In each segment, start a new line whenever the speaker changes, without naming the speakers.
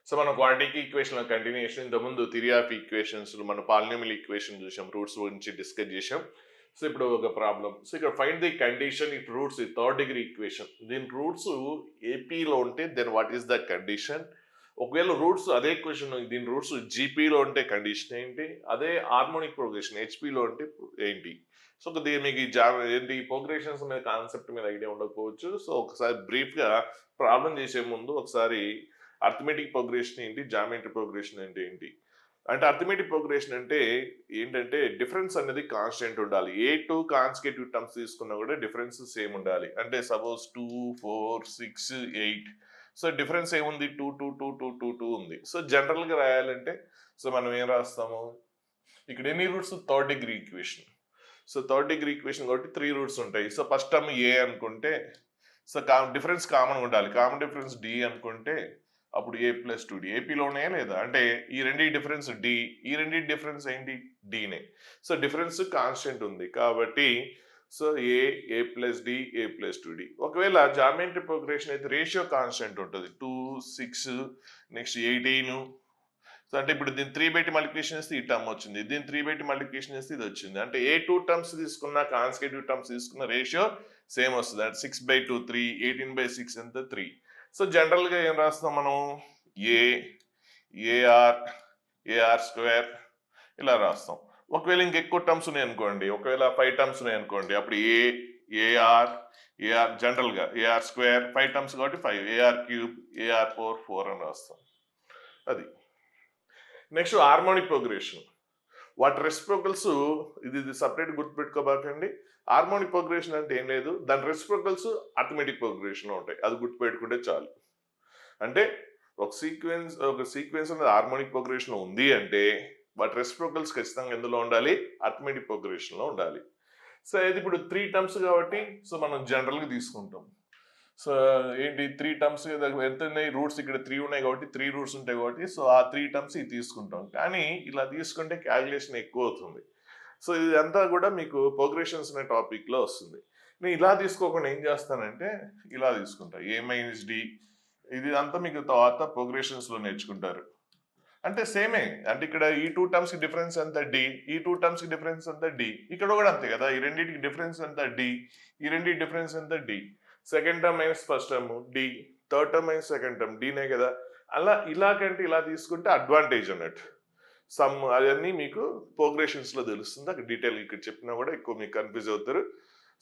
So మన quadratic equation continuation ఇంతకుముందు theory of equations మన పాలినామియల్ ఈక్వేషన్ చూసాం, రూట్స్ గురించి డిస్కస్ చేసాం. సో ఇప్పుడు ఒక ప్రాబ్లం. సో ఇక్కడ find the condition if roots third degree equation. దీని రూట్స్ ఏపీలో ఉంటే then what is the condition? ఒకవేళ రూట్స్ అదే క్వశ్చన్ దీని రూట్స్ జీపీలో ఉంటే కండిషన్ ఏంటి, అదే హార్మోనిక్ ప్రోగ్రెషన్ హెచ్పిలో ఉంటే ఏంటి? సో మీకు ఏంటి ప్రోగ్రెషన్స్ మీద కాన్సెప్ట్ మీద ఐడియా ఉండకపోవచ్చు. సో ఒకసారి బ్రీఫ్గా ప్రాబ్లం చేసే ముందు ఒకసారి అర్థమెటిక్ ప్రోగ్రెషన్ ఏంటి, జామెట్రీ ప్రోగ్రెషన్ అంటే ఏంటి అంటే, అర్థమెటిక్ ప్రోగ్రెషన్ అంటే ఏంటంటే డిఫరెన్స్ అనేది కాన్స్టెంట్ ఉండాలి. ఏ టూ కాన్సిక్యూటివ్ టర్మ్స్ తీసుకున్నా కూడా డిఫరెన్స్ సేమ్ ఉండాలి. అంటే సపోజ్ 2, 4, 6, 8. సో డిఫరెన్స్ ఏముంది, 2, 2, 2, 2, 2, 2 ఉంది. సో జనరల్గా రాయాలంటే సో మనం ఏం రాస్తాము, ఇక్కడ ఎన్ని roots, third degree equation. So third degree equation కాబట్టి 3 రూట్స్ ఉంటాయి. సో ఫస్ట్ టర్మ్ ఏ అనుకుంటే సో డిఫరెన్స్ కామన్ ఉండాలి. కామన్ డిఫరెన్స్ డి అనుకుంటే అప్పుడు ఏ ప్లస్ 2డి ఏపీలో ఉన్నాయా లేదా, అంటే ఈ రెండి డిఫరెన్స్ డి, ఈ రెండి డిఫరెన్స్ ఏంటి, డీనే. సో డిఫరెన్స్ కాన్స్టెంట్ ఉంది కాబట్టి so A plus D, a plus 2డి. ఒకవేళ జామెట్రీ ప్రోగ్రెషన్ అయితే రేషియో కాన్స్టెంట్ ఉంటుంది, 2, 6, నెక్స్ట్ 18. సో అంటే ఇప్పుడు దీన్ని 3 బయట మల్టిప్లికేషన్ చేస్తే ఈ టర్మ్ వచ్చింది, దీన్ని 3 బయట మల్టిప్లికేషన్ చేస్తే ఇది వచ్చింది. అంటే ఏ 2 టర్మ్స్ తీసుకున్న కాన్సిక్యూటివ్ టర్మ్స్ తీసుకున్న రేషియో సేమ్ వస్తుంది. అంటే 6/2 3, 18/6 ఎంత 3. సో జనరల్గా ఏం రాస్తాం మనం, ఏ ఏఆర్ స్క్వేర్ ఇలా రాస్తాం. ఒకవేళ ఇంకెక్కువ టర్మ్స్ ఉన్నాయి అనుకోండి, ఒకవేళ 5 టర్మ్స్ ఉన్నాయి అనుకోండి, అప్పుడు ఏఆర్ జనరల్గా ఏఆర్ స్క్వేర్ 5 టర్మ్స్ కాబట్టి 5, ఏఆర్ క్యూబ్, ఏఆర్ 4 అని రాస్తాం. అది నెక్స్ట్ హార్మోనిక్ ప్రోగ్రెషన్. వాటి రెసిప్రోకల్స్ ఇది సపరేట్ గుర్తుపెట్టుకోబాకండి. హార్మోనిక్ ప్రోగ్రెషన్ అంటే ఏం లేదు, దాని రెసిప్రోకల్స్ అర్థమెటిక్ ప్రోగ్రెషన్ ఉంటాయి, అది గుర్తుపెట్టుకుంటే చాలు. అంటే ఒక సీక్వెన్స్ అనేది హార్మోనిక్ ప్రోగ్రెషన్ ఉంది అంటే వాటి రెసిప్రోకల్స్ ఖచ్చితంగా ఎందులో ఉండాలి, అర్థమెటిక్ ప్రోగ్రెషన్లో ఉండాలి. సో ఇది ఇప్పుడు 3 టర్మ్స్ కాబట్టి సో మనం జనరల్గా తీసుకుంటాం. సో ఏంటి 3 టర్మ్స్ ఎంత ఉన్నాయి, రూట్స్ ఇక్కడ 3 ఉన్నాయి కాబట్టి 3 రూట్స్ ఉంటాయి కాబట్టి సో ఆ 3 టర్మ్స్ ఇది తీసుకుంటాం. కానీ ఇలా తీసుకుంటే క్యాలిక్యులేషన్ ఎక్కువ అవుతుంది. సో ఇదంతా కూడా మీకు ప్రోగ్రెషన్స్ అనే టాపిక్లో వస్తుంది. నేను ఇలా తీసుకోకుండా ఏం చేస్తానంటే ఇలా తీసుకుంటా, ఏ మైనస్ డి. ఇది అంతా మీకు తర్వాత ప్రోగ్రెషన్స్లో నేర్చుకుంటారు. అంటే సేమే, అంటే ఇక్కడ ఈ 2 టర్మ్స్ కి డిఫరెన్స్ ఎంత డి, ఈ 2 టర్మ్స్ కి డిఫరెన్స్ ఎంత డి, ఇక్కడ కూడా అంతే కదా, ఈ రెండింటికి డిఫరెన్స్ ఎంత డి, ఈ రెండింటి డిఫరెన్స్ ఎంత d. Second term minus first term d, third term minus second term డీనే కదా. అలా ఇలాగంటే ఇలా తీసుకుంటే అడ్వాంటేజ్ అన్నట్టు. సమ్ అవన్నీ మీకు ప్రోగ్రెషన్స్ లో తెలుస్తుంది, అక్కడ డీటెయిల్ ఇక్కడ చెప్పినా కూడా ఎక్కువ మీకు కన్ఫ్యూజ్ అవుతారు.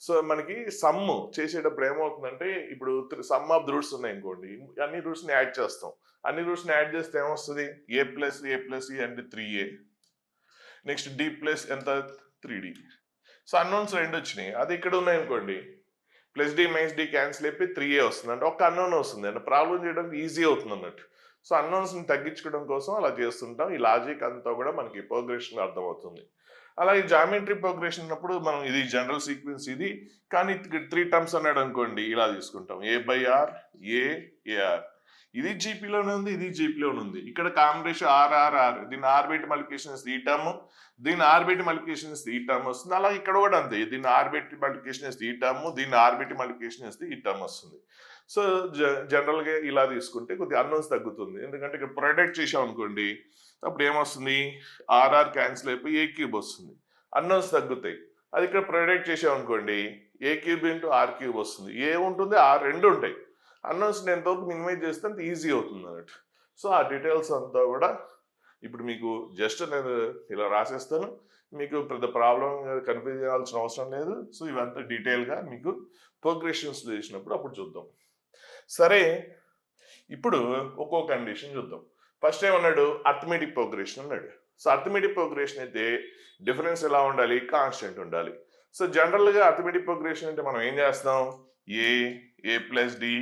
సో మనకి సమ్ చేసేటప్పుడు ఏమవుతుందంటే, ఇప్పుడు సమ్ ఆఫ్ ద రూట్స్ ఉన్నాయి అనుకోండి, అన్ని రూట్స్ ని యాడ్ చేస్తాం. అన్ని రూట్స్ ని యాడ్ చేస్తే ఏమొస్తుంది, ఏ ప్లస్ ఈ అంటే 3a, నెక్స్ట్ డి ప్లస్ ఎంత 3d. సో అన్నోన్స్ 2 వచ్చినాయి, అది ఇక్కడ ఉన్నాయి అనుకోండి, plus d minus d cancel అయిపోయి 3a వస్తుంది, అంటే ఒక అన్నోన్ వస్తుంది, అంటే ప్రాబ్లం చేయడానికి ఈజీ అవుతుంది అన్నట్టు. సో అన్నోన్స్ ని తగ్గించుకోవడం కోసం అలా చేస్తుంటాం. ఈ లాజిక్ అంతా కూడా మనకి ప్రోగ్రెషన్ అర్థమవుతుంది. అలాగే జామెట్రీ ప్రోగ్రెషన్ ఉన్నప్పుడు మనం ఇది జనరల్ సీక్వెన్స్ ఇది, కానీ 3 టర్మ్స్ అన్నాడు అనుకోండి, ఇలా తీసుకుంటాం, ఏ/ఆర్, ఏఆర్. ఇది జీపీలోనే ఉంది, ఇది జీపీలోనే ఉంది. ఇక్కడ కాంబినేషన్ ఆర్, దీన్ని ఆర్ బయట మల్టిప్లికేషన్ చేస్తే ఈ టర్మ్, దీన్ని ఆర్ బయట మల్టిప్లికేషన్ చేస్తే ఈ టర్మ్ వస్తుంది. అలాగే ఇక్కడ కూడా అంతే, దీన్ని ఆర్ బయట మల్టిప్లికేషన్ చేస్తే ఈ టర్మ్, దీన్ని ఆర్ బయట మల్టిప్లికేషన్ చేస్తే ఈ టర్మ్ వస్తుంది. సో జనరల్గా ఇలా తీసుకుంటే కొద్దిగా అన్నోన్స్ తగ్గుతుంది. ఎందుకంటే ఇక్కడ ప్రొడక్ట్ చేసాం అనుకోండి, అప్పుడు ఏమొస్తుంది, ఆర్ఆర్ క్యాన్సిల్ అయిపోయి ఏ క్యూబ్ వస్తుంది, అన్నోన్స్ తగ్గుతాయి. అది ఇక్కడ ప్రొడక్ట్ చేసాం అనుకోండి, ఏ క్యూబ్ ఇంటూ ఆర్ క్యూబ్ వస్తుంది, ఏ ఉంటుంది ఆర్ రెండు ఉంటాయి. అన్నోన్స్ ఎంతవరకు మినిమైజ్ చేస్తే అంత ఈజీ అవుతుంది అన్నట్టు. సో ఆ డీటెయిల్స్ అంతా కూడా ఇప్పుడు మీకు జస్ట్ నేను ఇలా రాసేస్తాను, మీకు పెద్ద ప్రాబ్లం కన్ఫ్యూజ్ చేయాల్సిన అవసరం లేదు. సో ఇవంతా డీటెయిల్గా మీకు ప్రోగ్రెషన్స్ చేసినప్పుడు అప్పుడు చూద్దాం. సరే, ఇప్పుడు ఒక్కో కండిషన్ చూద్దాం. ఫస్ట్ ఏమన్నాడు, అర్థమెటిక్ ప్రోగ్రెషన్ అన్నాడు. సో అర్థమెటిక్ ప్రోగ్రెషన్ అయితే డిఫరెన్స్ ఎలా ఉండాలి, కాన్స్టెంట్ ఉండాలి. సో జనరల్గా అర్థమెటిక్ ప్రోగ్రెషన్ అంటే మనం ఏం చేస్తాం, ఏ plus D,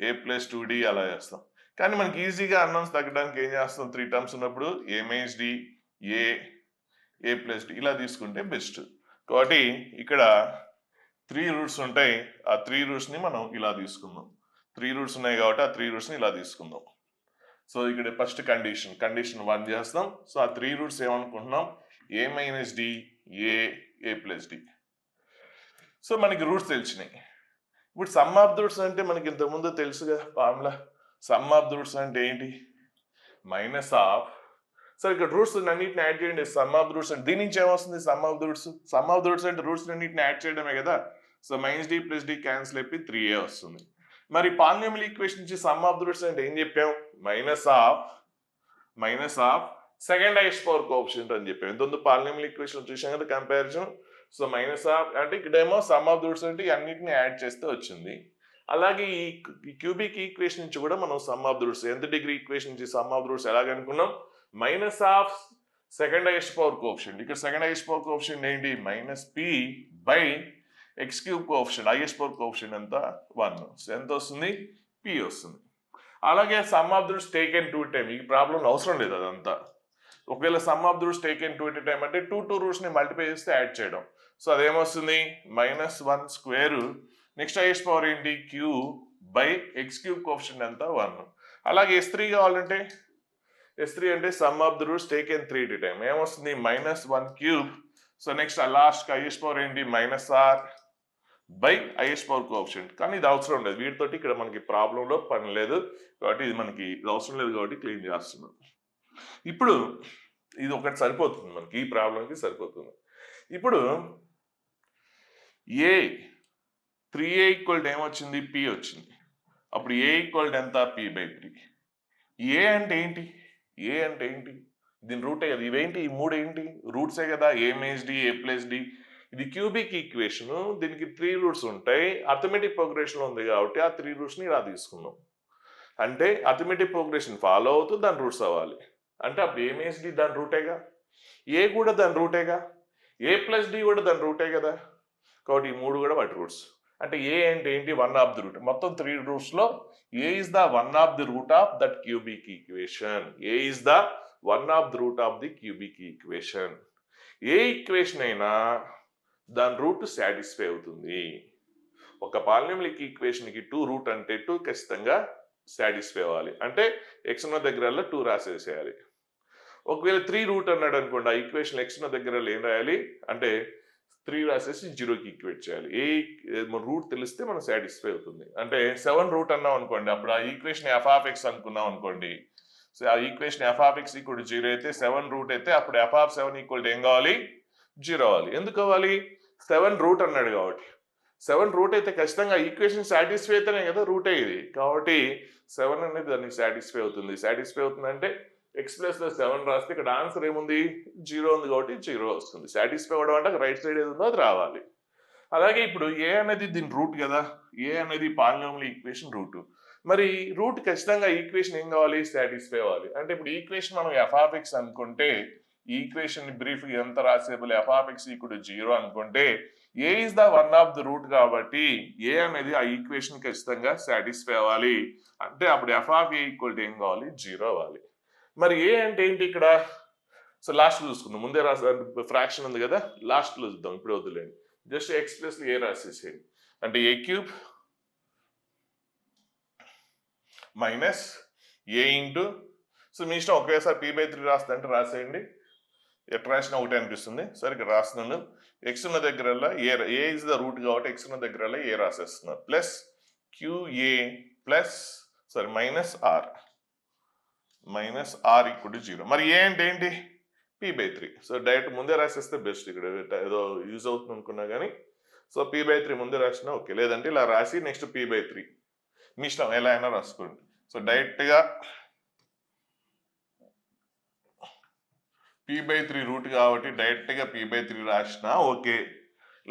a plus 2d అలా చేస్తాం. కానీ మనకి ఈజీగా అన్నోన్స్ తగ్గడానికి ఏం చేస్తాం, 3 టర్మ్స్ ఉన్నప్పుడు ఏ minus d, a plus D ఇలా తీసుకుంటే బెస్ట్. కాబట్టి ఇక్కడ 3 రూట్స్ ఉంటాయి, ఆ 3 రూట్స్ని మనం ఇలా తీసుకుందాం. 3 రూట్స్ ఉన్నాయి కాబట్టి ఆ 3 రూట్స్ని ఇలా తీసుకుందాం. సో ఇక్కడ ఫస్ట్ కండిషన్ 1 చేస్తాం. సో ఆ 3 రూట్స్ ఏమనుకుంటున్నాం, a minus d, a plus d. So మనకి రూట్స్ తెలిసినాయి. ఇప్పుడు సమ్ ఆఫ్ ద రూట్స్ అంటే మనకి ఇంతకుముందు తెలుసుగా formula. Sum of the roots అంటే ఏంటి, మైనస్ ఆఫ్, సో ఇక్కడ రూట్స్ అన్నింటిని యాడ్ చేయండి, సమ్ ఆఫ్ ద రూట్స్ అంటే దీని నుంచి ఏమొస్తుంది, sum of the roots. Sum of the roots అంటే రూట్స్ అన్నింటిని యాడ్ చేయడమే కదా. So minus d plus d cancel అయిపోయి 3a వస్తుంది. మరి పాలినామియల్ ఈక్వేషన్ నుంచి సమ్ ఆఫ్ ద రూట్స్ అంటే ఏం చెప్పాం, minus of second highest power coefficient అని చెప్పాం. ఇంత పాలినామియల్ ఈక్వేషన్ చూసాం కదా కంపారిజన్. సో మైనస్ ఆఫ్ అంటే ఇక్కడేమో సమ్ ఆఫ్ ద రూట్స్ అంటే అన్నిటిని యాడ్ చేస్తే వచ్చింది. అలాగే ఈ క్యూబిక్ ఈక్వేషన్ నుంచి కూడా మనం సమ్ ఆఫ్ ద రూట్స్, ఎంత డిగ్రీ ఈక్వేషన్ నుంచి సమ్ ఆఫ్ ద రూట్స్ ఎలాగనుకున్నాం, minus of second highest power coefficient. ఇక్కడ సెకండ్ హైయెస్ట్ పవర్ కోఎఫిషియంట్ ఏంటి, minus p by x cube coefficient. Highest power coefficient ఎంత 1. ఎంత వస్తుంది, పి వస్తుంది. అలాగే sum of the roots taken 2 time. ఈ ప్రాబ్లం అవసరం లేదు అదంతా. ఒకవేళ sum of the roots taken 2 time అంటే 2 రూట్స్ ని మల్టిప్లై చేస్తే యాడ్ చేయడం. సో అదేమొస్తుంది, -1 స్క్వేర్ నెక్స్ట్ హైయెస్ట్ పవర్ ఏంటి, q by x cube coefficient ఎంత 1. అలాగే S3 కావాలంటే, S3 అంటే sum of the roots taken 3 time ఏమొస్తుంది, -1 cube. So next last highest power ఏంటి, -r by highest power coefficient. కానీ ఇది అవసరం లేదు వీటితోటి, ఇక్కడ మనకి ప్రాబ్లంలో పని లేదు కాబట్టి ఇది మనకి అవసరం లేదు కాబట్టి క్లీన్ చేస్తున్నాం. ఇప్పుడు ఇది ఒకటి సరిపోతుంది మనకి, ఈ ప్రాబ్లంకి సరిపోతుంది. ఇప్పుడు ఏ 3a ఈక్వల్ ఏమొచ్చింది, పి వచ్చింది. అప్పుడు ఏ ఈక్వల్ ఎంత, p/3. ఏ అంటే ఏంటి, ఏ అంటే ఏంటి, దీని రూటే కదా. ఇవేంటి, ఈ మూడు ఏంటి, రూట్సే కదా, a - d a + d. ఇది క్యూబిక్ ఈక్వేషన్, దీనికి 3 రూట్స్ ఉంటాయి. అర్థమెటిక్ ప్రోగ్రెషన్ ఉంది కాబట్టి ఆ 3 రూట్స్ని ఇలా తీసుకున్నాం. అంటే అర్థమెటిక్ ప్రోగ్రెషన్ ఫాలో అవుతూ దాని రూట్స్ అవ్వాలి. అంటే అప్పుడు a - d దాని రూటేగా, ఏ కూడా దాని రూటేగా, a + d కూడా దాని రూటే కదా. కాబట్టి ఈ మూడు కూడా వాటి రూట్స్. అంటే ఏ అంటే ఏంటి, 1 ఆఫ్ ది రూట్. మొత్తం 3 రూట్స్ లో ఏ is the 1 of the root of that cubic equation. A is the 1 of the root of the cubic equation. A equation అయినా దాని రూట్ సాటిస్ఫై అవుతుంది. ఒక పాలినామియల్ ఈక్వేషన్ కి 2 రూట్ అంటే 2 ఖచ్చితంగా సాటిస్ఫై అవ్వాలి. అంటే x ఉన్న దగ్గరల్లో 2 రాసేసేయాలి. ఒకవేళ 3 రూట్ అన్నాడు అనుకోండి, ఆ ఈక్వేషన్ x ఉన్న దగ్గర ఏం రాయాలి అంటే 3 రాసేసి 0కి ఈక్వేట్ చేయాలి. రూట్ తెలిస్తే మనం సాటిస్ఫై అవుతుంది. అంటే 7 రూట్ అన్నాం అనుకోండి, అప్పుడు ఆ ఈక్వేషన్ f(x) అనుకున్నాం అనుకోండి. సో ఆ ఈక్వేషన్ f(x) = 0 అయితే 7 రూట్ అయితే అప్పుడు f(7) = ఏం కావాలి, 0 అవ్వాలి. ఎందుకు అవ్వాలి, 7 రూట్ అన్నాడు కాబట్టి. 7 రూట్ అయితే ఖచ్చితంగా ఈక్వేషన్ సాటిస్ఫై అయితేనే కదా రూట్ అయ్యేది. కాబట్టి 7 అనేది దానికి సాటిస్ఫై అవుతుంది. సాటిస్ఫై అవుతుందంటే x + 7 రాస్తే ఇక్కడ ఆన్సర్ ఏముంది, 0 ఉంది కాబట్టి 0 వస్తుంది. సాటిస్ఫై అవ్వడం అంటే రైట్ సైడ్ ఏది ఉందో అది రావాలి. అలాగే ఇప్పుడు ఏ అనేది దీని రూట్ కదా, ఏ అనేది పాలినామియల్ ఈక్వేషన్ రూట్. మరి రూట్ ఖచ్చితంగా ఈక్వేషన్ ఏం కావాలి, సాటిస్ఫై అవ్వాలి. అంటే ఇప్పుడు ఈక్వేషన్ మనం f(x) అనుకుంటే, ఈక్వేషన్ బ్రీఫ్ ఎంత రాసేబుల్ f(x) = 0 అనుకుంటే ఏ is the 1 of the root కాబట్టి ఏ అనేది ఆ ఈక్వేషన్ ఖచ్చితంగా సాటిస్ఫై అవ్వాలి. అంటే అప్పుడు f(a) = ఏం కావాలి, 0 అవ్వాలి. మరి ఏ అంటే ఏంటి ఇక్కడ, సో లాస్ట్ చూసుకుందాం. ముందే ఫ్రాక్షన్ ఉంది కదా, లాస్ట్ లో చూద్దాం, ఇప్పుడు వద్దులేండి. జస్ట్ x + a రాసేసేయండి. అంటే a³ minus a into, so మీ ఇష్టం ఒకేసారి p/3 రాస్తా అంటే రాసేయండి, ఎట్లా రాసినా ఒకటే అనిపిస్తుంది. సరే ఇక్కడ రాస్తున్నాను, x ఉన్న దగ్గరల్లా ఏ ఇస్ ద రూట్ కాబట్టి x ఉన్న దగ్గరల్లా a రాసేస్తున్నాను, ప్లస్ QA ప్లస్ -r = 0. మరి ఏ అంటే ఏంటి, p/3. సో డైరెక్ట్ ముందే రాసేస్తే బెస్ట్, ఇక్కడ ఏదో యూజ్ అవుతుంది అనుకున్నా కానీ. సో p/3 ముందే రాసినా ఓకే, లేదంటే ఇలా రాసి నెక్స్ట్ p/3 మీ ఇష్టం ఎలా అయినా రాసుకోండి. సో డైరెక్ట్గా p/3 రూట్ కాబట్టి డైరెక్ట్గా p/3 రాసినా ఓకే,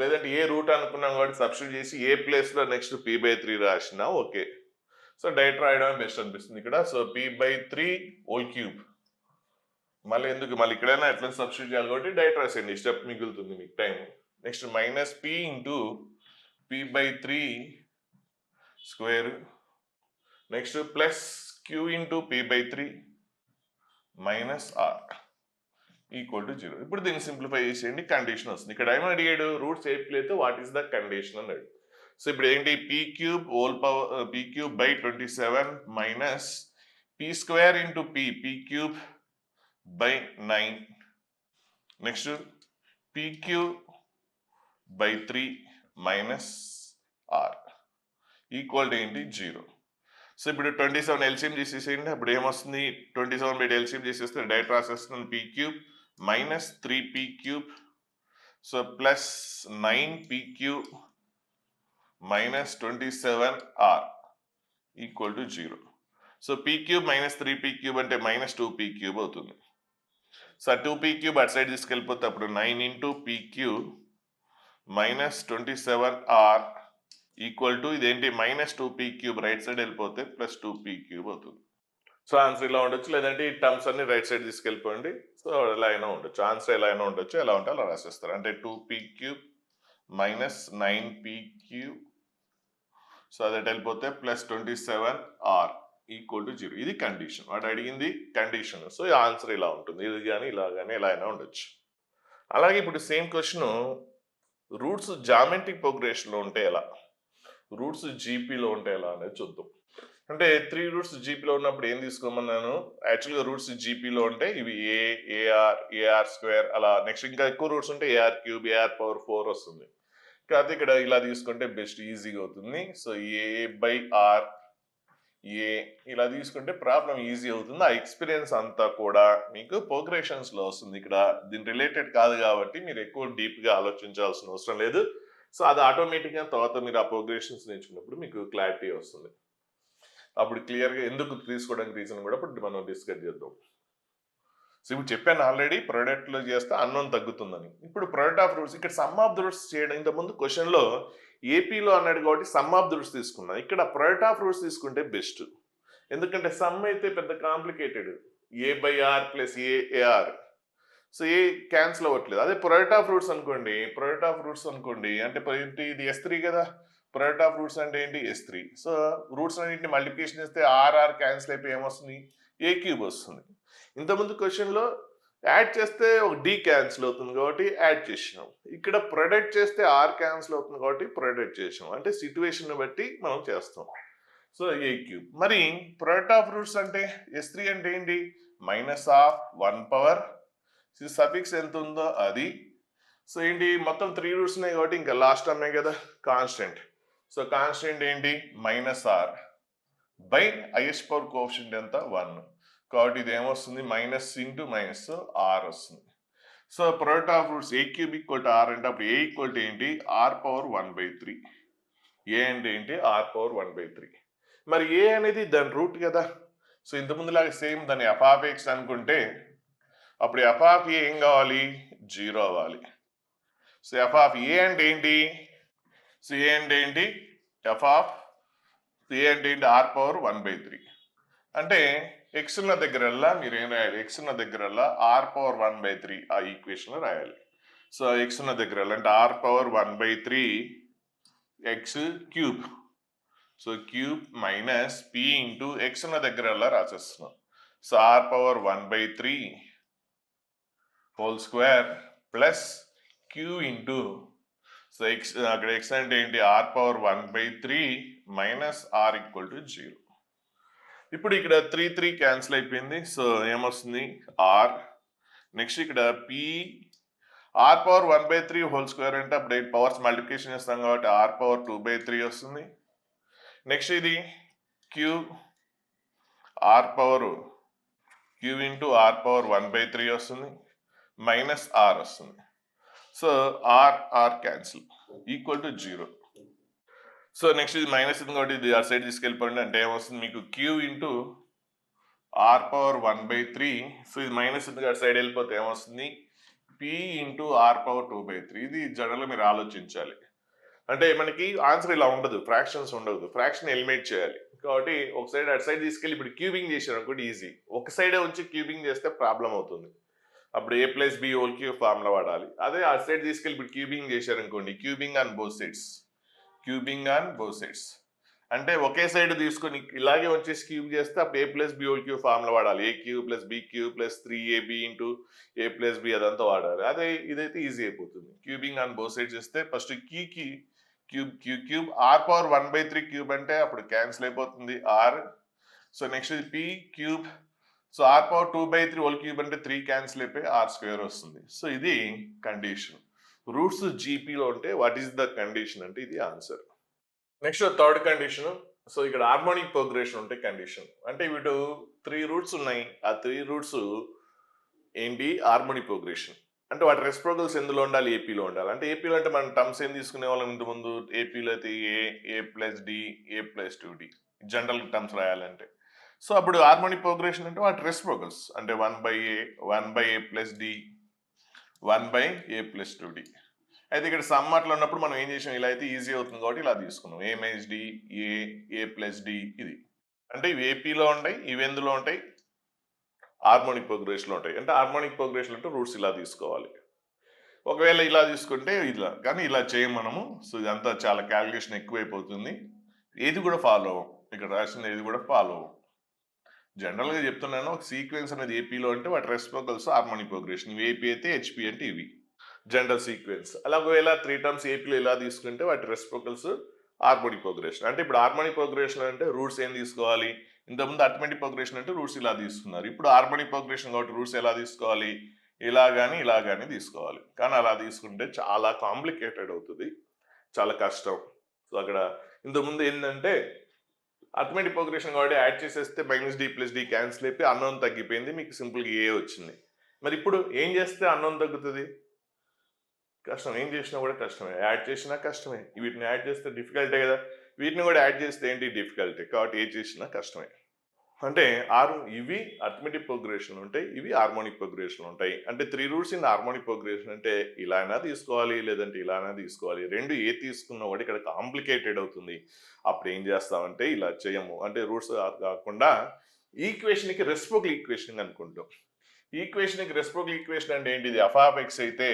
లేదంటే ఏ రూట్ అనుకున్నాం కాబట్టి సబ్స్టిట్యూట్ చేసి ఏ ప్లేస్లో నెక్స్ట్ p/3 రాసినా ఓకే. సో డైరెక్ట్ రాయడం బెస్ట్ అనిపిస్తుంది ఇక్కడ. సో p/3 మళ్ళీ ఎందుకు, మళ్ళీ ఇక్కడైనా ఎట్లా సబ్స్టిట్యూట్ చేయాలి కాబట్టి డైరెక్ట్ రాసేయండి, స్టెప్ మిగులుతుంది మీకు time. Next -p into p/3 square, next plus q into p/3 -r = 0. ఇప్పుడు దీన్ని సింప్లిఫై చేసేయండి, కండిషన్ వస్తుంది. ఇక్కడ ఏమో అడిగాడు, రూట్స్ ఏ అయితే వాట్ ఈస్ ద కండిషన్ అన్నాడు. సో ఇప్పుడు ఏంటి, p³ minus p² into p³/9 next pq/3 - r equal to ఏంటి, 0. సో ఇప్పుడు 27 ఎల్సిఎం చేసేసేయండి. అప్పుడు ఏమొస్తుంది 27 ఎల్సిఎం చేసేస్తే డైరెక్ట్ రాసేస్తున్నాను p cube minus 3p cube so plus 9p cube minus 27r equal to 0. So p cube minus 3p cube అంటే minus 2p cube అవుతుంది. So 2p cube అటు సైడ్ తీసుకెళ్ళిపోతే అప్పుడు 9 into p cube minus 27r equal to ఇదేంటి minus 2p cube right side వెళ్ళిపోతే plus 2p cube అవుతుంది. So answer ఇలా ఉండొచ్చు, లేదంటే ఈ టర్మ్స్ అన్ని రైట్ సైడ్ తీసుకెళ్ళిపోండి. సో ఎలా అయినా ఉండొచ్చు, ఆన్సర్ ఎలా అయినా ఉండొచ్చు, ఎలా ఉంటే అలా రాసేస్తారు. అంటే 2p cube minus 9p cube so అది వెళ్ళిపోతే ప్లస్ 27r ఈక్వల్ టు 0. ఇది కండిషన్, వాడు అడిగింది కండిషన్. సో ఈ ఆన్సర్ ఇలా ఉంటుంది, ఇది కానీ ఇలా కానీ ఎలా అయినా ఉండొచ్చు. అలాగే ఇప్పుడు సేమ్ క్వశ్చన్ రూట్స్ జామెట్రిక్ ప్రోగ్రెషన్లో ఉంటే ఎలా, రూట్స్ జీపీలో ఉంటే ఎలా అనేది చూద్దాం. అంటే 3 రూట్స్ జీపీలో ఉన్నప్పుడు ఏం తీసుకోమన్నాను, యాక్చువల్గా రూట్స్ జీపీలో ఉంటే ఇవి ఏఆర్ స్క్వేర్ అలా, నెక్స్ట్ ఇంకా ఎక్కువ రూట్స్ ఉంటే ఏఆర్ క్యూబ్ ఏఆర్ పవర్ 4 వస్తుంది. కాకపోతే ఇక్కడ ఇలా తీసుకుంటే బెస్ట్, ఈజీగా అవుతుంది. సో ఏ బై ఆర్ ఏ ఇలా తీసుకుంటే ప్రాబ్లం ఈజీ అవుతుంది. ఆ ఎక్స్పీరియన్స్ అంతా కూడా మీకు ప్రోగ్రెషన్స్లో వస్తుంది. ఇక్కడ దీని రిలేటెడ్ కాదు కాబట్టి మీరు ఎక్కువ డీప్గా ఆలోచించాల్సిన అవసరం లేదు. సో అది ఆటోమేటిక్గా తర్వాత మీరు ఆ ప్రోగ్రెషన్స్ నేర్చుకున్నప్పుడు మీకు క్లారిటీ వస్తుంది. అప్పుడు క్లియర్గా ఎందుకు తీసుకోవడానికి రీజన్ కూడా ఇప్పుడు మనం డిస్కస్ చేద్దాం. సో ఇప్పుడు చెప్పాను ఆల్రెడీ, ప్రొడక్ట్లో చేస్తే అన్నం తగ్గుతుందని. ఇప్పుడు ప్రొడక్ట్ ఆఫ్ రూట్స్, ఇక్కడ సమ్ ఆఫ్ ద రూట్స్ చేయడం ఇంతకుముందు క్వశ్చన్లో ఏపీలో అన్నాడు కాబట్టి సమ్ ఆఫ్ ద రూట్స్ తీసుకున్నాం. ఇక్కడ ప్రొడక్ట్ ఆఫ్ రూట్స్ తీసుకుంటే బెస్ట్, ఎందుకంటే సమ్ అయితే పెద్ద complicated, a by r plus a r. So a cancel అవ్వట్లేదు. అదే ప్రొడక్ట్ ఆఫ్ రూట్స్ అనుకోండి, ప్రొడక్ట్ ఆఫ్ రూట్స్ అనుకోండి అంటే ఇది S3 కదా, ప్రొడక్ట్ ఆఫ్ రూట్స్ అంటే ఏంటి S3. సో రూట్స్ అన్నింటిని మల్టిప్లికేషన్ చేస్తే ఆర్ఆర్ క్యాన్సిల్ అయిపోయి ఏమొస్తుంది, ఏ క్యూబ్ వస్తుంది. ఇంతకుముందు క్వశ్చన్లో యాడ్ చేస్తే ఒక డి క్యాన్సిల్ అవుతుంది కాబట్టి యాడ్ చేసినాం, ఇక్కడ ప్రొడక్ట్ చేస్తే ఆర్ క్యాన్సిల్ అవుతుంది కాబట్టి ప్రొడక్ట్ చేసినాం. అంటే సిచ్యువేషన్ బట్టి మనం చేస్తాం. సో ఏ క్యూబ్. మరి ప్రొడక్ట్ ఆఫ్ రూట్స్ అంటే S3 అంటే ఏంటి, మైనస్ ఆఫ్ 1 పవర్ సఫిక్స్ ఎంత ఉందో అది. సో ఏంటి మొత్తం 3 రూట్స్ ఉన్నాయి కాబట్టి ఇంకా లాస్ట్ అమ్మే కదా కాన్స్టెంట్. సో కాన్స్టెంట్ ఏంటి minus r by highest power coefficient ఎంత 1 కాబట్టి ఇది ఏమొస్తుంది మైనస్ ఇంటూ మైనస్ ఆర్ వస్తుంది. So product of roots a cube equal to r అంటే అప్పుడు ఏ ఈక్వల్ టు ఏంటి ఆర్ పవర్ 1/3. ఏ అంటే ఏంటి ఆర్ పవర్ 1/3. మరి ఏ అనేది దాని రూట్ కదా. సో ఇంతకుముందులాగా సేమ్ దాన్ని ఎఫ్ ఆఫ్ ఎక్స్ అనుకుంటే అప్పుడు ఎఫ్ ఆఫ్ ఏ ఏం కావాలి, 0 అవ్వాలి. సో ఎఫ్ ఆఫ్ ఏ అంటే ఏంటి, సో ఏ అంటే ఏంటి ఎఫ్ ఆఫ్ ఏ అంటే ఏంటి ఆర్ పవర్ 1/3. అంటే ఎక్స్ ఉన్న దగ్గరల్లా మీరు ఏం రాయాలి, ఎక్స్ ఉన్న దగ్గరల్లా ఆర్ పవర్ 1/3 ఆ ఈక్వేషన్లో రాయాలి. సో ఎక్స్ ఉన్న దగ్గరల్లా అంటే r power 1/3 x cube. So cube minus p into x ఉన్న దగ్గరల్లా రాసేస్తున్నాం. So r power 1/3 whole square plus q into so x అక్కడ ఎక్స్ అంటే ఏంటి r power 1/3 minus r equal to 0. ఇప్పుడు ఇక్కడ 3 క్యాన్సిల్ అయిపోయింది. సో ఏమొస్తుంది ఆర్. నెక్స్ట్ ఇక్కడ p r power 1/3 whole square అంటే అప్పుడు 8 పవర్స్ మల్టిప్లికేషన్ చేస్తాం కాబట్టి ఆర్ పవర్ 2/3 వస్తుంది. నెక్స్ట్ ఇది q r power q into r power 1/3 వస్తుంది మైనస్ ఆర్ వస్తుంది. So r cancel equal to 0. So next ఇది మైనస్ ఇది కాబట్టి ఇది ఆ సైడ్ తీసుకెళ్ళిపోండి అంటే ఏమొస్తుంది మీకు q into r power 1/3. So ఇది మైనస్ ఇది ఆ సైడ్ వెళ్ళిపోతే ఏమొస్తుంది పి ఇంటూ ఆర్ పవర్ 2/3. ఇది జనరల్గా మీరు ఆలోచించాలి. అంటే మనకి ఆన్సర్ ఇలా ఉండదు, ఫ్రాక్షన్స్ ఉండదు, ఫ్రాక్షన్ ఎలిమినేట్ చేయాలి కాబట్టి ఒక సైడ్ అటు సైడ్ తీసుకెళ్ళి ఇప్పుడు క్యూబింగ్ చేశారు అనుకోండి ఈజీ. ఒక సైడే ఉంచి క్యూబింగ్ చేస్తే ప్రాబ్లం అవుతుంది. అప్పుడు a plus b whole cube formula వాడాలి. అదే ఆ సైడ్ తీసుకెళ్ళి ఇప్పుడు క్యూబింగ్ చేశారు అనుకోండి, cubing on both sides, cubing on both sides అంటే ఒకే సైడ్ తీసుకొని ఇలాగే వచ్చేసి క్యూబ్ చేస్తే అప్పుడు a plus b whole cube formula వాడాలి. A cube plus b cube plus 3ab into a plus b అదంతా వాడాలి. అదే ఇదైతే ఈజీ అయిపోతుంది. క్యూబింగ్ ఆన్ బోత్ సైడ్స్ చేస్తే first cube r power 1/3 cube అంటే అప్పుడు క్యాన్సిల్ అయిపోతుంది ఆర్. సో నెక్స్ట్ ఇది p cube. So r power 2/3 whole cube అంటే 3 క్యాన్సిల్ అయిపోయి ఆర్ స్క్వేర్ వస్తుంది. సో ఇది కండిషన్. రూట్స్ జీపీలో ఉంటే వాట్ ఈస్ ద కండిషన్ అంటే ఇది answer. Next third condition so ఇక్కడ హార్మోనిక్ ప్రోగ్రెషన్ ఉంటే కండిషన్ అంటే వీటి 3 రూట్స్ ఉన్నాయి. ఆ 3 రూట్స్ ఏంటి హార్మోనిక్ ప్రోగ్రెషన్ అంటే వాటి రెసిప్రోకల్స్ ఎందులో ఉండాలి? ఏపీలో ఉండాలి. అంటే ఏపీలో అంటే మనం టర్మ్స్ ఏం తీసుకునే వాళ్ళం ఇంతకుముందు? ఏపీలో అయితే ఏ plus D, a plus 2d general terms రాయాలంటే. సో అప్పుడు హార్మోనిక్ ప్రోగ్రెషన్ అంటే వాటి రెసిప్రోకల్స్ అంటే 1/a ప్లస్ డి 1/a+2d. అయితే ఇక్కడ సమ్ అట్లా ఉన్నప్పుడు మనం ఏం చేసాం? ఇలా అయితే ఈజీ అవుతుంది కాబట్టి ఇలా తీసుకున్నాం. a-d a+d ఇది అంటే ఇవి ఏపీలో ఉంటాయి. ఇవి ఎందులో ఉంటాయి? హార్మోనిక్ ప్రోగ్రెషన్లో ఉంటాయి. అంటే హార్మోనిక్ ప్రోగ్రెషన్ అంటే రూట్స్ ఇలా తీసుకోవాలి. ఒకవేళ ఇలా తీసుకుంటే ఇలా, కానీ ఇలా చేయం మనము. సో ఇదంతా చాలా క్యాలిక్యులేషన్ ఎక్కువైపోతుంది. ఏది కూడా ఫాలో అవ్వం. ఇక్కడ రాసిన ఏది కూడా ఫాలో అవ్వం. జనరల్గా చెప్తున్నాను, ఒక సీక్వెన్స్ అనేది ఏపీలో అంటే వాటి రెసిప్రోకల్స్ హార్మోనిక్ ప్రోగ్రెషన్. ఇవి ఏపీ అయితే హెచ్పి అంటే ఇవి జనరల్ సీక్వెన్స్. అలా ఒకవేళ 3 టర్మ్స్ ఏపీలో ఇలా తీసుకుంటే వాటి రెసిప్రోకల్స్ హార్మోనిక్ ప్రోగ్రెషన్. అంటే ఇప్పుడు హార్మోనిక్ ప్రోగ్రెషన్ అంటే రూట్స్ ఏం తీసుకోవాలి? ఇంతకుముందు అర్థమెటిక్ ప్రోగ్రెషన్ అంటే రూట్స్ ఇలా తీసుకున్నారు. ఇప్పుడు హార్మోనిక్ ప్రోగ్రెషన్ కాబట్టి రూట్స్ ఎలా తీసుకోవాలి? ఇలా కానీ తీసుకోవాలి. కానీ అలా తీసుకుంటే చాలా కాంప్లికేటెడ్ అవుతుంది, చాలా కష్టం. సో అక్కడ ఇంతకుముందు ఏంటంటే అర్థమెటిక్ ప్రోగ్రెషన్ కాబట్టి యాడ్ చేసేస్తే -d+d క్యాన్సిల్ అయిపోయి అన్నోన్ తగ్గిపోయింది, మీకు సింపుల్గా ఏ వచ్చింది. మరి ఇప్పుడు ఏం చేస్తే అన్నోన్ తగ్గుతుంది? కష్టం. ఏం చేసినా కూడా కష్టమే, యాడ్ చేసినా కష్టమే. వీటిని యాడ్ చేస్తే డిఫికల్టే కదా, వీటిని కూడా యాడ్ చేస్తే ఏంటి డిఫికల్టీ. కాబట్టి ఏ చేసినా కష్టమే. అంటే ఇవి అర్థమెటిక్ ప్రోగ్రెషన్ ఉంటాయి, ఇవి హార్మోనిక్ ప్రోగ్రెషన్ ఉంటాయి. అంటే 3 రూట్స్ ఇన్ హార్మోనిక్ ప్రోగ్రెషన్ అంటే ఇలా అయినా తీసుకోవాలి, లేదంటే ఇలా అయినా తీసుకోవాలి. రెండు ఏ తీసుకున్నా కూడా ఇక్కడ కాంప్లికేటెడ్ అవుతుంది. అప్పుడు ఏం చేస్తామంటే ఇలా చేయము. అంటే రూట్స్ కాకుండా ఈక్వేషన్కి రెసిప్రోకల్ ఈక్వేషన్ అనుకుంటాం. ఈక్వేషన్కి రెసిప్రోకల్ ఈక్వేషన్ అంటే ఏంటిది? f(x) అయితే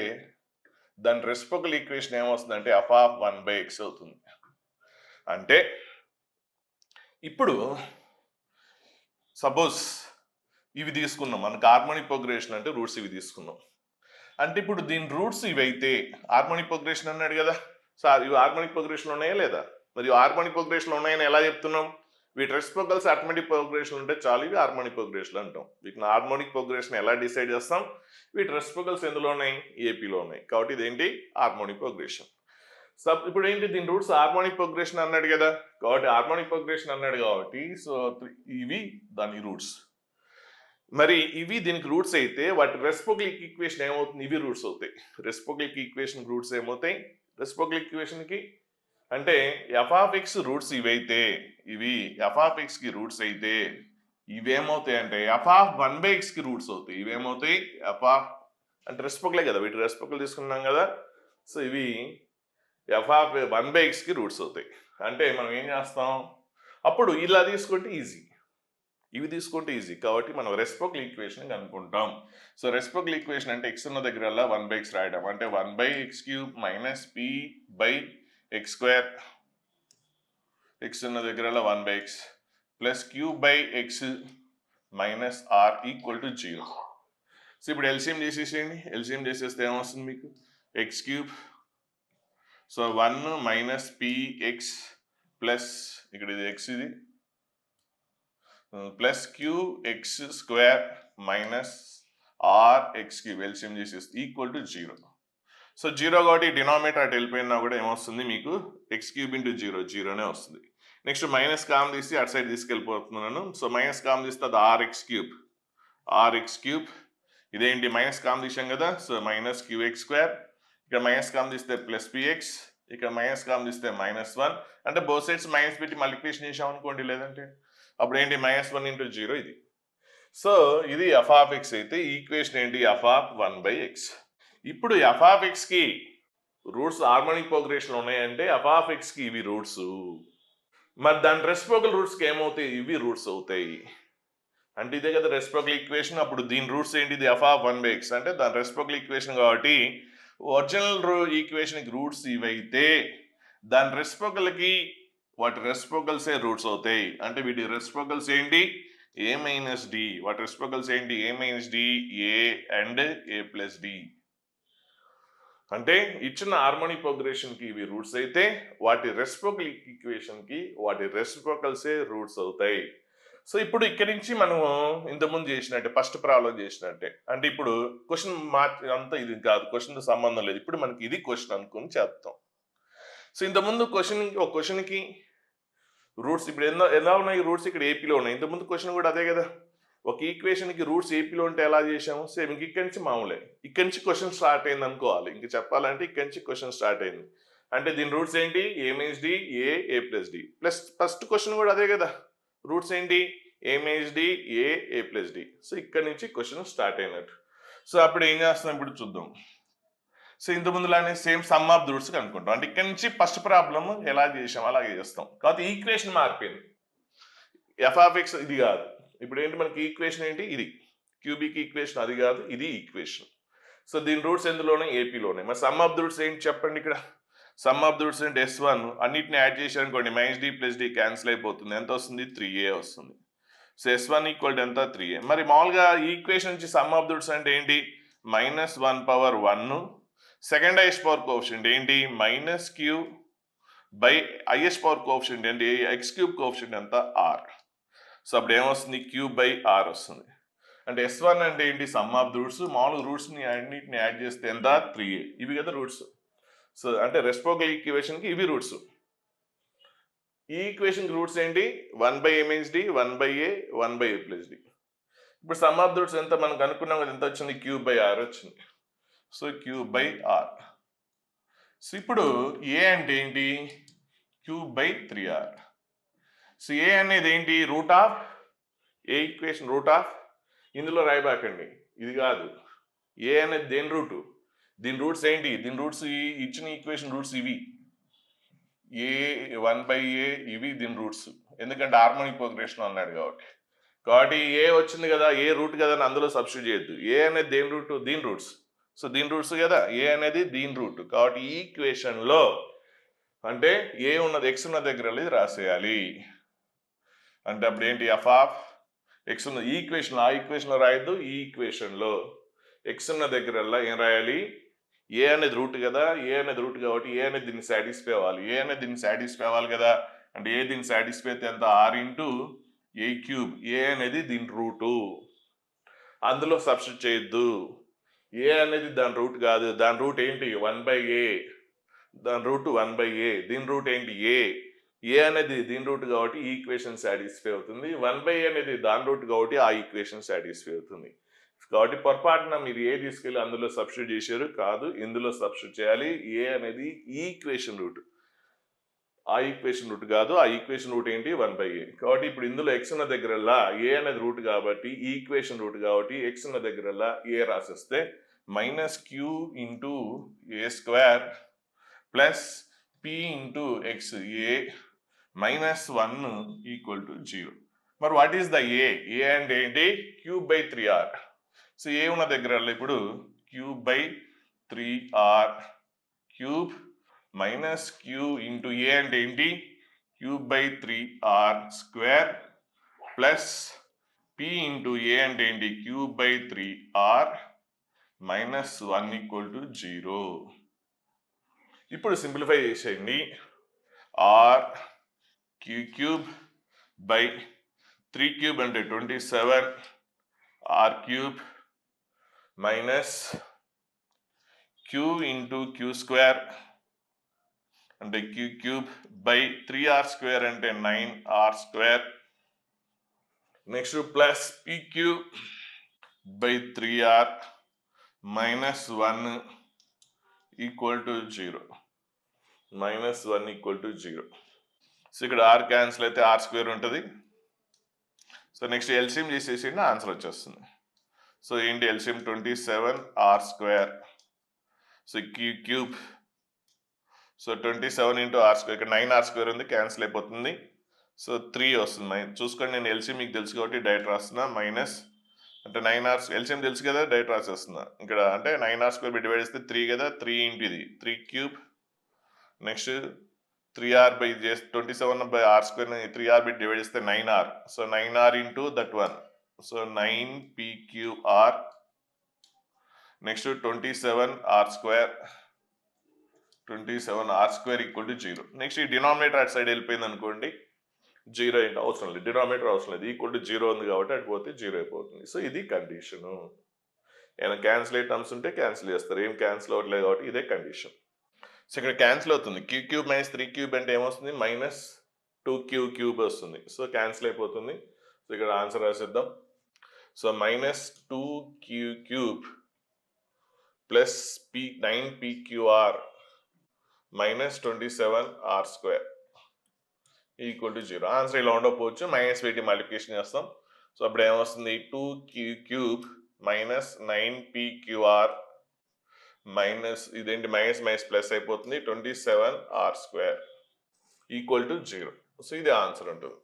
దాని రెసిప్రోకల్ ఈక్వేషన్ ఏమవుతుందంటే f(1/x) అవుతుంది. అంటే ఇప్పుడు సపోజ్ ఇవి తీసుకున్నాం, మనకు హార్మోనిక్ ప్రోగ్రెషన్ అంటే రూట్స్ ఇవి తీసుకున్నాం. అంటే ఇప్పుడు దీని రూట్స్ ఇవి అయితే హార్మోనిక్ ప్రోగ్రెషన్ అన్నాడు కదా, సో ఇవి హార్మోనిక్ ప్రోగ్రెషన్ ఉన్నాయా లేదా? మరియు హార్మోనిక్ ప్రోగ్రెషన్ ఉన్నాయని ఎలా చెప్తున్నాం? వీటి రెసిప్రోకల్స్ అర్థమెటిక్ ప్రోగ్రెషన్ ఉంటే చాలు, ఇవి హార్మోనిక్ ప్రోగ్రెషన్ అంటాం. వీటిని హార్మోనిక్ ప్రోగ్రెషన్ ఎలా డిసైడ్ చేస్తాం? వీటి రెసిప్రోకల్స్ ఎందులో ఉన్నాయి? ఏపీలో ఉన్నాయి. కాబట్టి ఇదేంటి? Harmonic progression. ఇప్పుడు ఏంటి? దీని రూట్స్ హార్మోనిక్ ప్రోగ్రెషన్ అన్నాడు కదా, కాబట్టి హార్మోనిక్ ప్రోగ్రెషన్ అన్నాడు కాబట్టి సో ఇవి దాని రూట్స్. మరి ఇవి దీనికి రూట్స్ అయితే వాటి రెసిప్రోకల్ ఈక్వేషన్ ఏమవుతుంది? ఇవి రూట్స్ అవుతాయి. రెసిప్రోకల్ ఈక్వేషన్ రూట్స్ ఏమవుతాయి? రెసిప్రోకల్ ఈక్వేషన్కి అంటే f(x) రూట్స్ ఇవైతే, ఇవి f(x)కి రూట్స్ అయితే ఇవేమవుతాయి అంటే f(1/x)కి రూట్స్ అవుతాయి. ఇవేమవుతాయి? అంటే రెసిప్రోకలే కదా, వీటి రెసిప్రోకల్ తీసుకున్నాం కదా, సో ఇవి f(1/x)కి రూట్స్ అవుతాయి. అంటే మనం ఏం చేస్తాం? అప్పుడు ఇలా తీసుకుంటే ఈజీ, ఇవి తీసుకుంటే ఈజీ. కాబట్టి మనం రెసిప్రోకల్ ఈక్వేషన్ కనుక్కుంటాం. సో రెసిప్రోకల్ ఈక్వేషన్ అంటే x ఉన్న దగ్గర 1/x రాయడం. అంటే 1/x³ - p/x², x ఉన్న దగ్గర 1/x plus q/x - r = 0. So ఇప్పుడు ఎల్సిఎం చేసేసేయండి. ఎల్సిఎం చేసేస్తే ఏమొస్తుంది మీకు? x³ సో 1 - px ప్లస్ ఇక్కడ ఇది x, ఇది ప్లస్ qx² - rx³ ఎల్సిఎం చేసేస్తే = 0. సో 0 కాబట్టి డినామినేటర్ అటు వెళ్ళిపోయినా కూడా ఏమొస్తుంది మీకు? x³ × 0 0నే వస్తుంది. నెక్స్ట్ మైనస్ కామ్ తీసి అటు సైడ్ తీసుకెళ్ళిపోతున్నాను. సో మైనస్ కామ్ తీస్తే అది rx³ ఇదేంటి? మైనస్ కామ్ తీసాం కదా, సో -qx². ఇక్కడ మైనస్ కామ్ తీస్తే ప్లస్ px, ఇక్కడ మైనస్ కామ్ తీస్తే -1. అంటే బోత్ సైడ్స్ మైనస్ పెట్టి మల్టిప్లికేషన్ చేసాం అనుకోండి, లేదంటే అప్పుడు ఏంటి? -1 × 0 ఇది. సో ఇది f(x) అయితే ఈక్వేషన్ ఏంటి? f(1/x). ఇప్పుడు f(x)కి రూట్స్ హార్మోనిక్ ప్రోగ్రెషన్ ఉన్నాయంటే f(x)కి ఇవి రూట్స్. మరి దాని రెసిప్రోకల్ రూట్స్కి ఏమవుతాయి? ఇవి రూట్స్ అవుతాయి. అంటే ఇదే కదా రెసిప్రోకల్ ఈక్వేషన్. అప్పుడు దీని రూట్స్ ఏంటిది? f(1/x) అంటే దాని రెసిప్రోకల్ ఈక్వేషన్ కాబట్టి ఒరిజినల్ ఈక్వేషన్కి రూట్స్ ఇవైతే దాని రెసిప్రోకల్కి వాటి రెసిప్రోకల్సే రూట్స్ అవుతాయి. అంటే వీటి రెసిప్రోకల్స్ ఏంటి? a - d. వాటి రెసిప్రోకల్స్ ఏంటి? a - d, a and a+d. అంటే ఇచ్చిన హార్మోనిక్ ప్రోగ్రెషన్కి ఇవి రూట్స్ అయితే వాటి రెసిప్రోకల్ ఈక్వేషన్కి వాటి రెసిప్రోకల్సే రూట్స్ అవుతాయి. సో ఇప్పుడు ఇక్కడి నుంచి మనం ఇంతకుముందు చేసినట్టే, ఫస్ట్ ప్రాబ్లం చేసినట్టే. అంటే ఇప్పుడు క్వశ్చన్ మార్చి అంతా ఇది కాదు, క్వశ్చన్తో సంబంధం లేదు. ఇప్పుడు మనకి ఇది క్వశ్చన్ అనుకుని చేస్తాం. సో ఇంతకుముందు ఒక క్వశ్చన్కి రూట్స్ ఇప్పుడు ఎలా ఉన్నాయి రూట్స్ ఇక్కడ ఏపీలో ఉన్నాయి. ఇంతకుముందు క్వశ్చన్ కూడా అదే కదా. ఒక ఈక్వేషన్కి రూట్స్ ఏపీలో ఉంటే ఎలా చేసాము సేమ్ ఇంక ఇక్కడి నుంచి మామూలే. ఇక్కడి నుంచి క్వశ్చన్ స్టార్ట్ అయింది అనుకోవాలి. ఇంక చెప్పాలంటే ఇక్కడి నుంచి క్వశ్చన్ స్టార్ట్ అయింది. అంటే దీని రూట్స్ ఏంటి? A minus d a plus d plus first question కూడా అదే కదా. రూట్స్ ఏంటి? A minus d a plus d. So ఇక్కడ నుంచి క్వశ్చన్ స్టార్ట్ అయినట్టు. సో అప్పుడు ఏం చేస్తాం ఇప్పుడు చూద్దాం. సో ఇంతకుముందులానే same sum of the roots కనుక్కుంటాం. అంటే ఇక్కడ నుంచి ఫస్ట్ ప్రాబ్లమ్ ఎలా చేసాం అలాగే చేస్తాం. కాబట్టి ఈక్వేషన్ మారిపోయింది. ఎఫ్ ఆఫ్ ఎక్స్ ఇది కాదు. ఇప్పుడు ఏంటి మనకి ఈక్వేషన్ ఏంటి? ఇది క్యూబిక్ ఈక్వేషన్ అది కాదు, ఇది ఈక్వేషన్. సో దీని రూట్స్ ఎందులోనే? ఏపీలోనే. మరి సమ్ ఆఫ్ ది రూట్స్ ఏంటి చెప్పండి ఇక్కడ. సమ్ ఆఫ్ ది రూట్స్ అంటే S1 అన్నిటిని యాడ్ చేశారనుకోండి minus d plus d cancel అయిపోతుంది. ఎంత వస్తుంది? 3a వస్తుంది. సో S1 ఈక్వల్ ఎంత? 3a. మరి మామూలుగా ఈక్వేషన్ నుంచి సమ్ ఆఫ్ ది రూట్స్ అంటే ఏంటి? -1/1 సెకండ్ హైయెస్ట్ పవర్ కోఎఫిషియంట్ ఏంటి? -q by highest power coefficient ఏంటి? x³ కోఎఫిషియంట్ ఎంత? r. సో అప్పుడు ఏమొస్తుంది? q/r వస్తుంది. అంటే S1 అంటే ఏంటి? Sum of the roots. మామూలుగా రూట్స్ని అన్నిటిని యాడ్ చేస్తే ఎంత? 3a. ఇవి కదా రూట్స్. సో అంటే రెసిప్రోకల్ ఈక్వేషన్కి ఇవి రూట్స్. ఈ ఈక్వేషన్కి రూట్స్ ఏంటి? 1/a minus d 1/a 1/a plus d. ఇప్పుడు సమ్ ఆఫ్ ది రూట్స్ ఎంత మనం కనుక్కున్నాం కదా, ఎంత వచ్చింది? q/r వచ్చింది. So q/r. సో ఇప్పుడు a అంటే ఏంటి? q/3r. సో a అనేది ఏంటి? Root of A equation root of ఇందులో రాయబాకండి, ఇది కాదు. ఏ అనేది దేని రూటు? దీని రూట్స్ ఏంటి? దీని రూట్స్ ఇచ్చిన ఈక్వేషన్ రూట్స్ ఇవి. ఏ 1/a ఇవి దీని రూట్స్. ఎందుకంటే హార్మోనిక్ ప్రోగ్రెషన్ అన్నాడు కాబట్టి ఏ వచ్చింది కదా, ఏ రూట్ కదా అని అందులో సబ్స్టిట్యూట్ చేయొద్దు. ఏ అనేది దేని రూట్? దీని రూట్స్. సో దీని రూట్స్ కదా, ఏ అనేది దీని రూట్. కాబట్టి ఈ ఈక్వేషన్లో అంటే ఏ ఉన్నది ఎక్స్ ఉన్న దగ్గర ఇది రాసేయాలి. అంటే అప్పుడు ఏంటి? ఎఫ్ ఆఫ్ ఎక్స్ ఉన్న ఈక్వేషన్, ఆ ఈక్వేషన్లో రాయొద్దు. ఈ ఈక్వేషన్లో ఎక్స్ ఉన్న దగ్గరల్లా ఏం రాయాలి? ఏ అనేది రూట్ కదా, ఏ అనేది రూట్ కాబట్టి ఏ అనేది దీన్ని సాటిస్ఫై అవ్వాలి. ఏ అనేది దీన్ని సాటిస్ఫై అవ్వాలి కదా. అంటే ఏ దీన్ని సాటిస్ఫై అయితే ఎంత? r/a³. ఏ అనేది దీని రూటు, అందులో సబ్స్టిట్యూట్ చేయొద్దు. ఏ అనేది దాని రూట్ కాదు. దాని రూట్ ఏంటి? 1/a. దాని రూట్ 1/a. దీని రూట్ ఏంటి? ఏ అనేది దీని రూట్ కాబట్టి ఈ ఈక్వేషన్ సాటిస్ఫై అవుతుంది. 1/a అనేది దాని రూట్ కాబట్టి ఆ ఈక్వేషన్ సాటిస్ఫై అవుతుంది. కాబట్టి పొరపాటున మీరు ఏ తీసుకెళ్ళి అందులో సబ్స్టిట్యూట్ చేశారు కాదు, ఇందులో సబ్స్టిట్యూట్ చేయాలి. ఏ అనేది ఈ ఈక్వేషన్ రూట్, ఆ ఈక్వేషన్ రూట్ కాదు. ఆ ఈక్వేషన్ రూట్ ఏంటి? 1/a. కాబట్టి ఇప్పుడు ఇందులో ఎక్స్ ఉన్న దగ్గరల్లా ఏ అనేది రూట్ కాబట్టి ఈ ఈక్వేషన్ రూట్ కాబట్టి ఎక్స్ ఉన్న దగ్గరల్లా ఏ రాసేస్తే -q into a² plus p into x a -1 equal to 0. మరి what is the a? A అంటే ఏంటి? q/3r. సో ఏ ఉన్న దగ్గర ఇప్పుడు q/3r cube minus q into a అంటే ఏంటి? q/3r² plus p into a అంటే ఏంటి? q/3r -1 equal to 0. ఇప్పుడు సింప్లిఫై చేసేయండి. r³ బై 3³ అంటే 27 r³ minus q into q² అంటే q³ బై 3r² అంటే 9r². Next plus pq by 3r -1 equal to 0. -1 equal to 0. So ఇక్కడ r క్యాన్సిల్ అయితే r² ఉంటుంది. సో నెక్స్ట్ ఎల్సిఎం చేసేసి answer వచ్చేస్తుంది. సో ఏంటి LCM? 27r². So cube. So 27 into r². ఇక్కడ 9r² ఉంది, క్యాన్సిల్ అయిపోతుంది. సో 3 వస్తుంది. చూసుకోండి, నేను ఎల్సిఎం మీకు తెలుసు కాబట్టి డైరెక్ట్ రాస్తున్నా. మైనస్ అంటే 9r ఎల్సిఎం తెలుసు కదా, డైరెక్ట్ రాసేస్తున్నా. ఇక్కడ అంటే 9r² డివైడ్ చేస్తే 3 కదా, 3 ఇంటూ ఇది 3³ నెక్స్ట్ 3r బై 27/r²ని 3r బై డివైడ్ చేస్తే 9r. సో 9r into that 1. So 9pqr next 27r². 27r² equal to 0. Next ఈ డినామినేటర్ అటు సైడ్ వెళ్ళిపోయింది అనుకోండి, 0 ఏంటి అవసరం లేదు, డినామినేటర్ అవసరం లేదు, ఈక్వల్ టు 0 ఉంది కాబట్టి అటు పోతే 0 అయిపోతుంది. సో ఇది కండిషను. ఏమైనా క్యాన్సిల్ అయ్యే టర్మ్స్ ఉంటే క్యాన్సిల్ చేస్తారు, ఏం క్యాన్సిల్ అవ్వట్లేదు కాబట్టి ఇదే కండిషన్. సో ఇక్కడ క్యాన్సిల్ అవుతుంది. q³ - 3³ అంటే ఏమొస్తుంది? 2q క్యూబ్ వస్తుంది. సో క్యాన్సిల్ అయిపోతుంది. సో ఇక్కడ ఆన్సర్ రాసేద్దాం. So minus 2q cube plus 9pqr minus 27r square equal to 0. Answer ఇలా ఉండకపోవచ్చు, మైనస్ పెట్టి మల్టిప్లికేషన్ చేస్తాం. సో అప్పుడు ఏమొస్తుంది, 2q cube minus 9pqr minus ఇదేంటి మైనస్ మైనస్ ప్లస్ అయిపోతుంది 27r square equal to 0. So ఇది ఆన్సర్ ఉంటుంది.